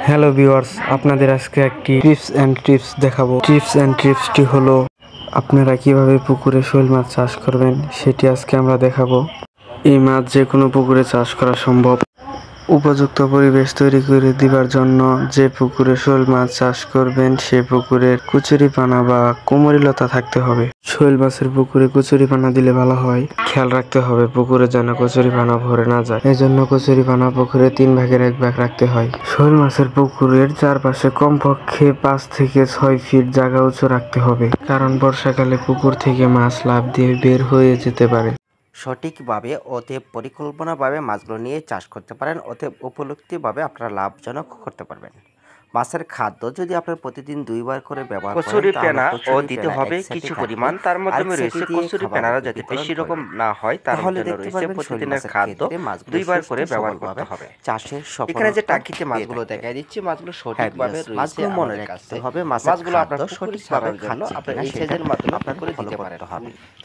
Hello viewers, আপনাদের আজকে একটি টিপস দেখাবো। টিপসটি হলো আপনারা কিভাবে পুকুরে শৈল মাছ চাষ করবেন সেটি আজকে আমরা দেখাবো। এই মাছ যে কোনো পুকুরে চাষ করা সম্ভব। উপযুক্ত পরিবেশ তৈরি করে দিবার জন্য যে পুকুরে শৈল মাছ চাষ করবেন সে পুকুরের কচুরিপানা বা কুমরিলতা থাকতে হবে। শৈল মাছের পুকুরে কচুরিপানা দিলে ভালো হয়। খেয়াল রাখতে হবে পুকুরে যেন কচুরিপানা ভরে না যায়, এজন্য কচুরিপানা পুকুরে 3 ভাগের 1 ভাগ রাখতে হয়। শৈল মাছের পুকুরের চারপাশে কমপক্ষে 5 থেকে 6 ফিট জায়গা উঁচু রাখতে হবে, কারণ বর্ষাকালে পুকুর থেকে মাছ লাফ দিয়ে বের হয়ে যেতে পারে। সঠিকভাবে অতএব পরিকল্পনাভাবে মাছগুলো নিয়ে চাষ করতে পারেন, অতএব উপলব্ধিভাবে আপনারা লাভজনক করতে পারবেন। মাছের খাদ্য যদি আপনার প্রতিদিন 2 বার করে ব্যবহার করেন, কচুরিপানা ও দিতে হবে কিছু পরিমাণ। তার মাধ্যমে রয়েছে কচুরিপানারা যাতে বেশি রকম না হয় তার জন্য রয়েছে প্রতিদিনের খাদ্য 2 বার করে ব্যবহার করতে হবে। চাষের এখানে যে টাকিতে মাছগুলো দেখাই দিচ্ছি, মাছগুলো সঠিকভাবে রয়েছে মনে রাখতে হবে। মাছগুলো আপনার সঠিকভাবে জন্য আপনার এই সাইজের মাধ্যমে আপনার করে দিতে পারেন।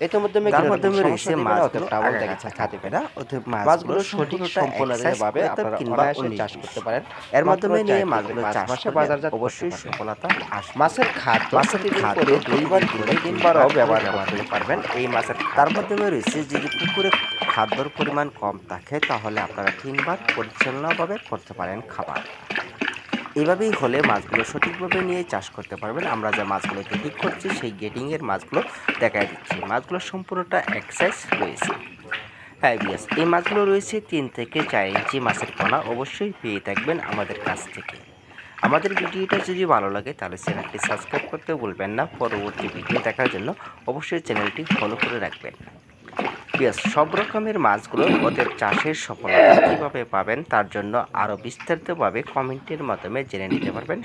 ইতিমধ্যে তার মাধ্যমে রয়েছে মাছগুলো টাবল দেখাচ্ছে খাতে পেনা, অতএব মাছগুলো সঠিক সম্পূর্ণভাবে আপনারা অনায়াসে চাষ করতে পারেন। এর মাধ্যমে নিয়ে মাছগুলো চাষ মাসে বাজারজাত অবশ্যই সফলতা আসবে। মাছের খাদ্য 2 বার করে 3 বারও ব্যবহার করতে পারবেন। এই মাছের তার মাধ্যমে রয়েছে যদি পুকুরে খাদ্যর পরিমাণ কম থাকে তাহলে আপনারা 3 বার পরিচালনাভাবে করতে পারেন খাবার। এভাবেই হলে মাছগুলো সঠিকভাবে নিয়ে চাষ করতে পারবেন। আমরা যে মাছগুলো গেটিং করছি সেই গেটিংয়ের মাছগুলো দেখাই দিচ্ছি। মাছগুলো সম্পূর্ণটা এক সাইজ রয়েছে। হ্যাঁ বিয়াস, এই মাছগুলো রয়েছে 3 থেকে 4 ইঞ্চি মাছের পোনা। অবশ্যই পেয়ে থাকবেন আমাদের কাছ থেকে। আমাদের ভিডিওটা যদি ভালো লাগে তাহলে চ্যানেলটি সাবস্ক্রাইব করতে ভুলবেন না। পরবর্তী ভিডিও দেখার জন্য অবশ্যই চ্যানেলটি ফলো করে রাখবেন। বেশ, সব রকমের মাছগুলো ওদের চাষের সফলতা কীভাবে পাবেন তার জন্য আরও বিস্তারিতভাবে কমেন্টের মাধ্যমে জেনে নিতে পারবেন।